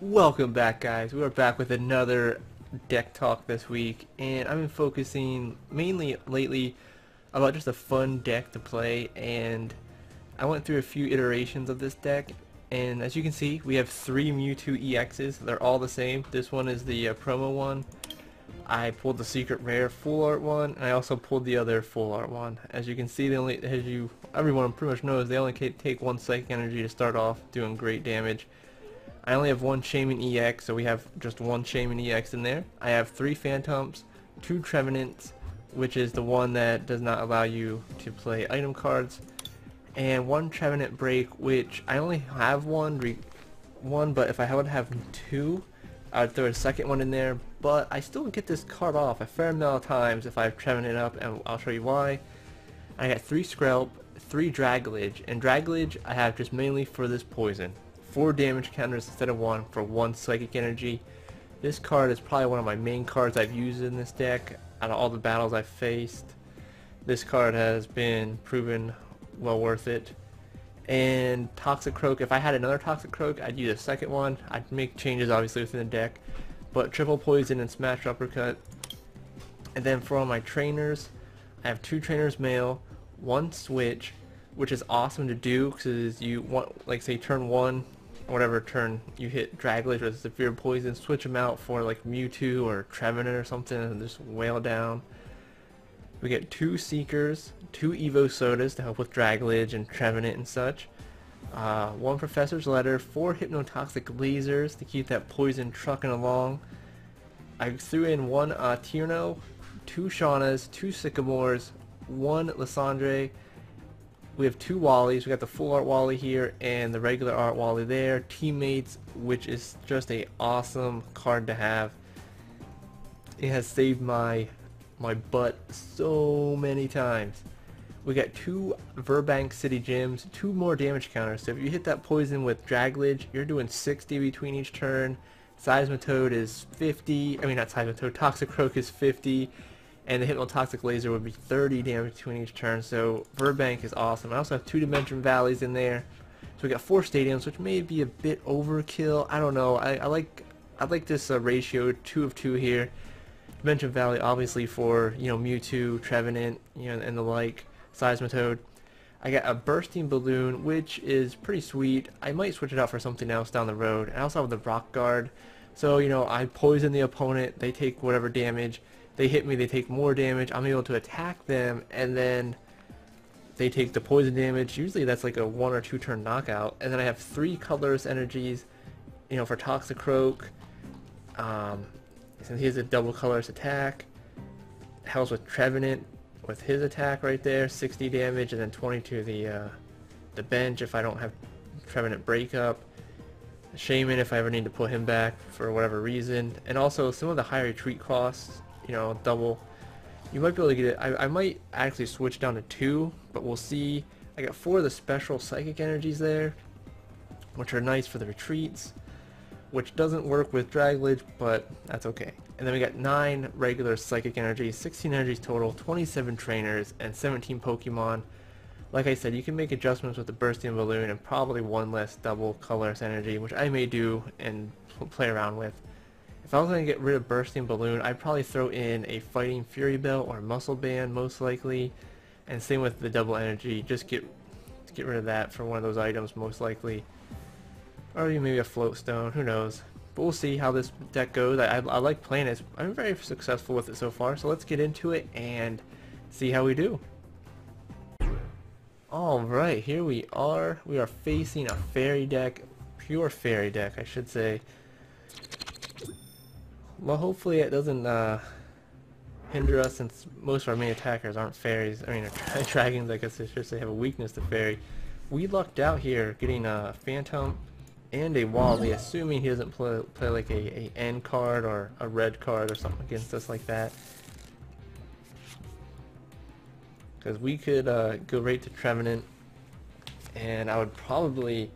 Welcome back, guys. We are back with another deck talk this week, and I've been focusing mainly lately about just a fun deck to play, and I went through a few iterations of this deck, and as you can see, we have three Mewtwo EXs. They're all the same. This one is the promo one. I pulled the secret rare full art one, and I also pulled the other full art one. As you can see, they only, everyone pretty much knows, they only take one psychic energy to start off, doing great damage. I only have one Shaman EX, so we have just one Shaman EX in there. I have three Phantoms, two Trevenants, which is the one that does not allow you to play item cards, and one Trevenant Break, which I only have one, but if I would have two, I would throw a second one in there, but I still get this card off a fair amount of times if I have Trevenant up, and I'll show you why. I got three Skrelp, three Dragalge, and Dragalge I have just mainly for this poison. 4 damage counters instead of 1 for 1 psychic energy. This card is probably one of my main cards I've used in this deck out of all the battles I've faced. This card has been proven well worth it. And Toxicroak, if I had another Toxicroak, I'd use a second one. I'd make changes obviously within the deck, but triple poison and smash uppercut. And then for all my trainers, I have 2 trainers male, 1 switch, which is awesome to do because you want, like, say turn 1 or whatever turn you hit Dragalge with severe poison, switch them out for like Mewtwo or Trevenant or something and just wail down. We get 2 Seekers, 2 Evo Sodas to help with Dragalge and Trevenant and such. 1 Professor's Letter, 4 Hypnotoxic Lasers to keep that poison trucking along. I threw in 1 Tierno, 2 Shaunas, 2 Sycamores, 1 Lysandre. We have 2 Wallies. We got the full art Wally here and the regular art Wally there. Teammates, which is just a awesome card to have. It has saved my butt so many times. We got 2 Verbank City Gyms, 2 more damage counters. So if you hit that poison with Dragalge, you're doing 60 between each turn. Seismitoad is 50. I mean, not Seismitoad. Toxicroak is 50. And the Hypnotoxic Laser would be 30 damage between each turn, so Verbank is awesome. I also have 2 Dimension Valleys in there. So we got 4 stadiums, which may be a bit overkill. I don't know. I like this ratio, 2 of 2 here. Dimension Valley obviously for, Mewtwo, Trevenant, and the like, Seismitoad. I got a Bursting Balloon, which is pretty sweet. I might switch it out for something else down the road. I also have the Rock Guard. So, I poison the opponent, they take whatever damage. They hit me, they take more damage, I'm able to attack them, and then they take the poison damage. Usually that's like a 1 or 2 turn knockout. And then I have 3 colorless energies, for Toxicroak. Since he has a double colorless attack, helps with Trevenant with his attack right there, 60 damage, and then 20 to the bench if I don't have Trevenant breakup. Shaman if I ever need to put him back for whatever reason. And also some of the high retreat costs, double. You might be able to get it. I might actually switch down to 2, but we'll see. I got 4 of the special psychic energies there, which are nice for the retreats, which doesn't work with Dragalge, but that's okay. And then we got 9 regular psychic energies, 16 energies total, 27 trainers, and 17 Pokemon. Like I said, you can make adjustments with the Bursting Balloon and probably 1 less double colorless energy, which I may do and play around with. If I was going to get rid of Bursting Balloon, I'd probably throw in a Fighting Fury Belt or Muscle Band most likely, and same with the double energy, just get rid of that for one of those items most likely. Or maybe a Float Stone, who knows. But we'll see how this deck goes. I like playing it. I'm very successful with it so far, so let's get into it and see how we do. Alright, here we are. We are facing a fairy deck, pure fairy deck I should say. Well, hopefully it doesn't hinder us since most of our main attackers aren't fairies. I mean, dragons, I guess I should say, have a weakness to fairy. We lucked out here getting a Phantom and a Wally, assuming he doesn't play like a N card or a red card or something against us like that. Because we could go right to Trevenant, and I would probably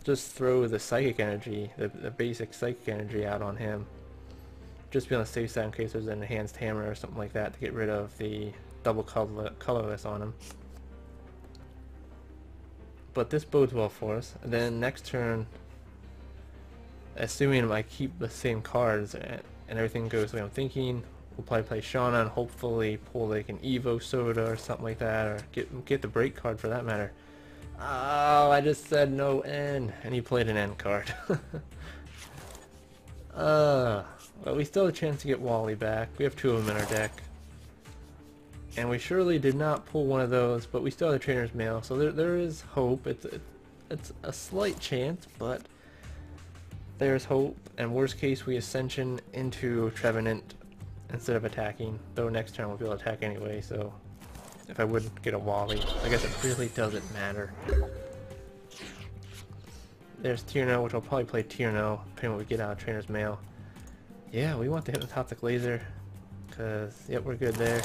just throw the psychic energy, the basic psychic energy out on him. Just be on the safe side in case there's an enhanced hammer or something like that to get rid of the double colorless on him. But this bodes well for us. And then next turn, assuming I keep the same cards and everything goes the way I'm thinking, we'll probably play Shauna and hopefully pull like an Evo Soda or something like that, or get the break card for that matter. Oh, I just said no N, and he played an N card. But we still have a chance to get Wally back. We have 2 of them in our deck. And we surely did not pull one of those, but we still have the Trainer's Mail, so there is hope. It's a slight chance, but there's hope. And worst case, we Ascension into Trevenant instead of attacking. Though next turn we'll be able to attack anyway, so if I wouldn't get a Wally, I guess it really doesn't matter. There's Tierno, which I'll probably play Tierno, depending on what we get out of Trainer's Mail. Yeah, we want the Hypnotoxic Laser, because, yep, we're good there.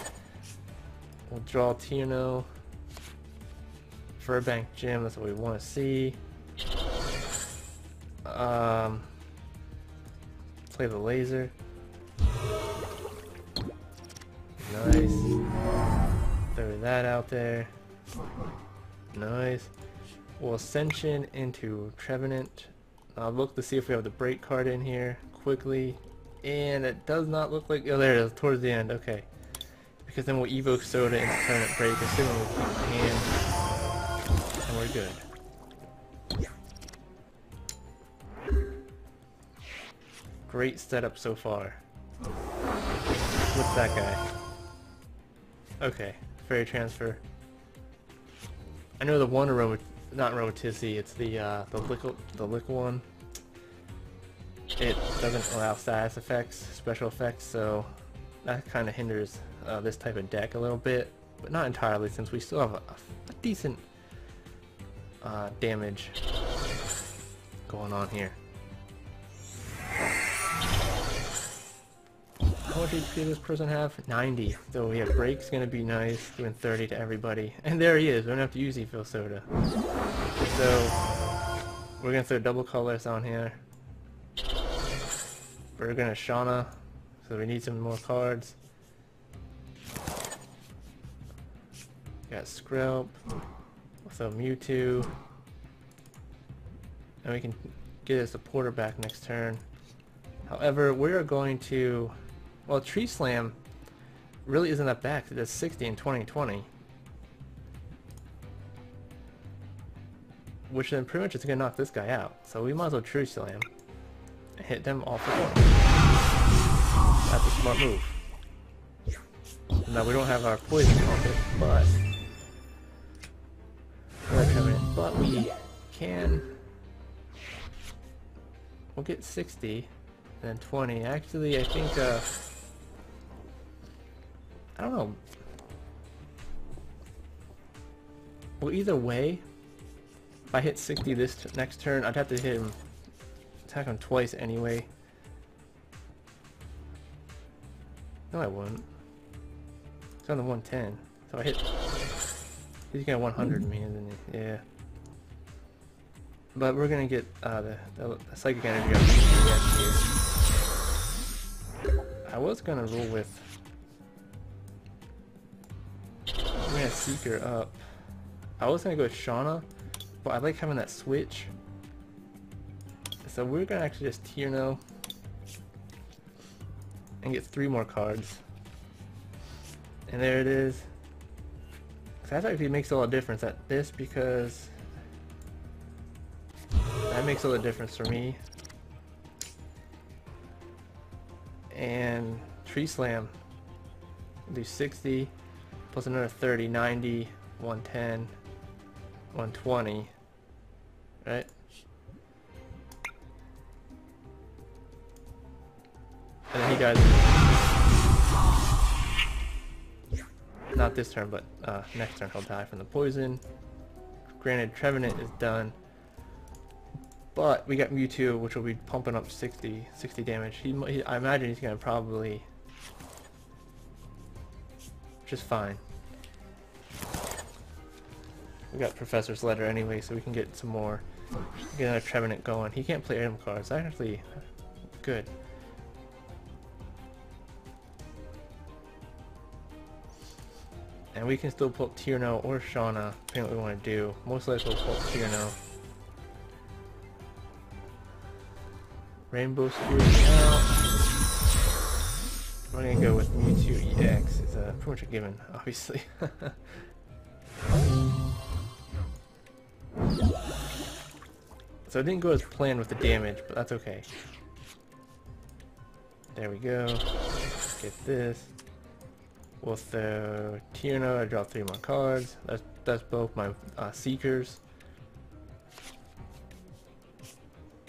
We'll draw Tierno. Furbank Gym, that's what we want to see. Play the laser. Nice. Throw that out there. Nice. We'll Ascension into Trevenant. I'll look to see if we have the break card in here quickly. And it does not look like... Oh, there it is, towards the end. Okay. Because then we'll evoke Soda into Trevenant break, assuming we'll keep my hand. And we're good. Great setup so far. What's that guy? Okay, Fairy Transfer. I know the one not Aromatisse, it's the liquid one. It doesn't allow status effects, special effects, so that kind of hinders this type of deck a little bit, but not entirely, since we still have a decent damage going on here. How much HP does this person have? 90. So yeah, break's gonna be nice, doing 30 to everybody. And there he is, we don't have to use Evo Soda. So we're gonna throw double colors on here. We're gonna Shauna, so we need some more cards. Got Skrelp, so Mewtwo. And we can get a supporter back next turn. However, we're going to... Well, Tree Slam really isn't that bad, 'cause it does 60 in 2020. Which then pretty much is going to knock this guy out. So we might as well Tree Slam and hit them off the board. That's a smart move. Now we don't have our poison off it, but we can... We'll get 60 and then 20. Actually, I think... I don't know. Well, either way, if I hit 60 this next turn, I'd have to hit him, attack him twice anyway. No, I wouldn't. It's on the 110. So I hit... He's gonna 100 me, isn't he? Yeah. But we're gonna get the Psychic Energy up here. I was gonna roll with... I'm gonna Seeker up. I was gonna go with Shauna, but I like having that switch. So we're gonna actually just Tierno and get 3 more cards. And there it is. So that actually makes a lot of difference at this, because that makes a lot of difference for me. And Tree Slam, do 60 plus another 30, 90, 110, 120, right? And then he dies. Not this turn, but next turn he'll die from the poison. Granted, Trevenant is done. But we got Mewtwo, which will be pumping up 60 damage. I imagine he's going to probably... Which is fine. We got Professor's Letter anyway, so we can get some more. Get another Trevenant going. He can't play item cards. That's actually good. And we can still pull Tierno or Shauna, depending on what we want to do. Most likely we'll pull Tierno. Rainbow Spirit out. I'm gonna go with Mewtwo EX. It's pretty much a given, obviously. So it didn't go as planned with the damage, but that's okay. There we go. Get this. We'll throw Tierno. I draw 3 more cards. That's both my Seekers.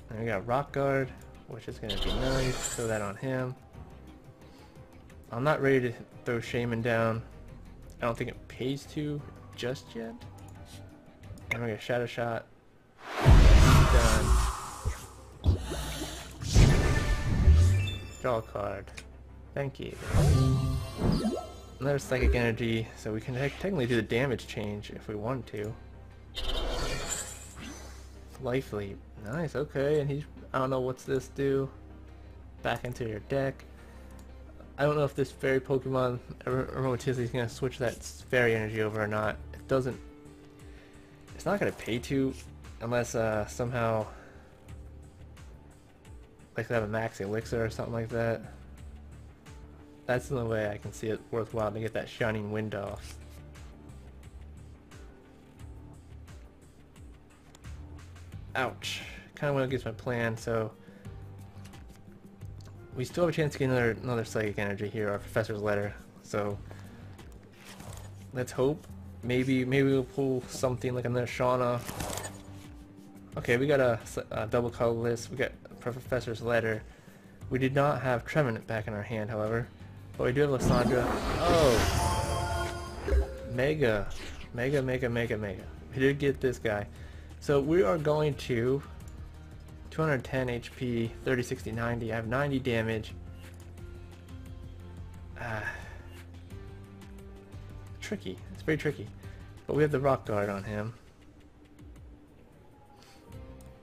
And we got Rock Guard, which is gonna be nice. Throw that on him. I'm not ready to throw Shaman down. I don't think it pays to just yet. I'm gonna get Shadow Shot. Done. Draw a card. Thank you. Another Psychic Energy, so we can technically do the damage change if we want to. Life Leap. Nice, okay, and he's... I don't know what's this do. Back into your deck. I don't know if this fairy Pokemon Aromatisse is going to switch that fairy energy over or not. It doesn't... It's not going to pay to unless somehow... like they have a max elixir or something like that. That's the only way I can see it worthwhile to get that Shining Wind off. Ouch. Kind of went against my plan, so... We still have a chance to get another Psychic Energy here, our Professor's Letter. So let's hope. Maybe we'll pull something like another Shauna. Okay, we got a double colorless. We got Professor's Letter. We did not have Trevenant back in our hand, however, but we do have Lysandra. Oh, Mega. We did get this guy. So we are going to 210 HP, 30, 60, 90. I have 90 damage. Tricky. It's very tricky. But we have the Rock Guard on him.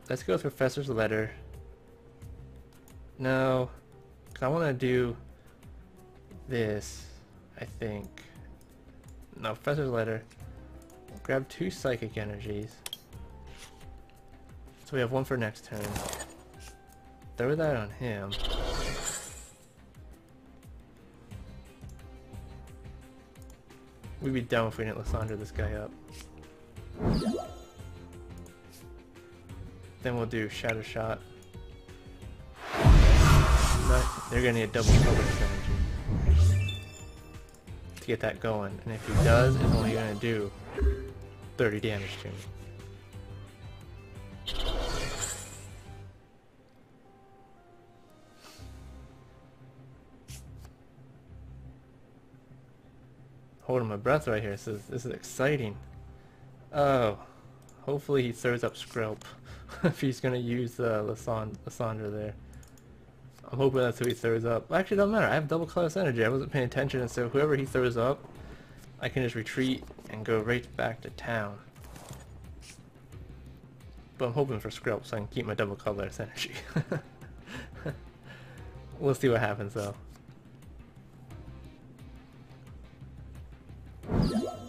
Let's go with Professor's Letter. No, because I want to do this, I think. No, Professor's Letter. Grab 2 Psychic Energies. So we have 1 for next turn. Throw that on him. We'd be dumb if we didn't Lysandra this guy up. Then we'll do Shadow Shot. They're gonna need a double colorless energy to get that going, and if he does, it's only gonna do 30 damage to me. Holding my breath right here. This is exciting. Oh, hopefully he throws up Skrelp if he's gonna use Lysandra there. I'm hoping that's who he throws up. Well, actually, it doesn't matter. I have double colorless energy. I wasn't paying attention, and so whoever he throws up, I can just retreat and go right back to town. But I'm hoping for Skrelp so I can keep my double colorless energy. We'll see what happens though.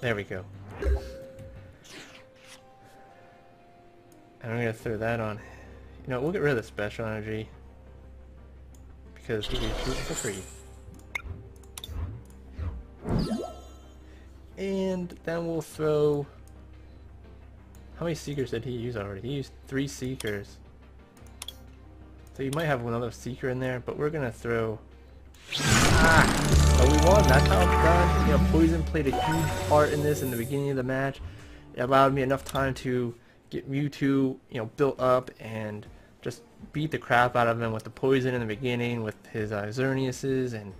There we go. And I'm gonna throw that on. You know, we'll get rid of the special energy because he can shoot for free. And then we'll throw. How many Seekers did he use already? He used 3 Seekers. So you might have another Seeker in there, but we're gonna throw. Oh, we won. That's how it's done. You know, Poison played a huge part in this in the beginning of the match. It allowed me enough time to get Mewtwo, you know, built up and just beat the crap out of him with the Poison in the beginning with his Xerneas's, and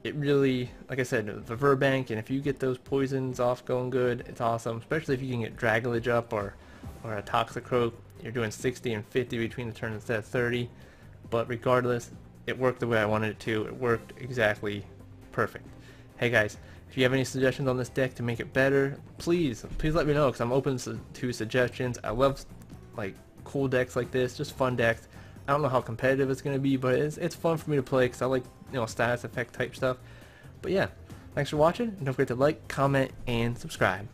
it really, like I said, the Verbank, and if you get those Poisons off going good, it's awesome, especially if you can get Dragalage up or a Toxicroak. You're doing 60 and 50 between the turns instead of 30, but regardless, it worked the way I wanted it to. It worked exactly perfect. Hey guys, if you have any suggestions on this deck to make it better, please let me know, because I'm open to suggestions. I love like cool decks like this, just fun decks. I don't know how competitive it's going to be, but it's fun for me to play because I like, you know, status effect type stuff. But yeah, thanks for watching, and don't forget to like, comment, and subscribe.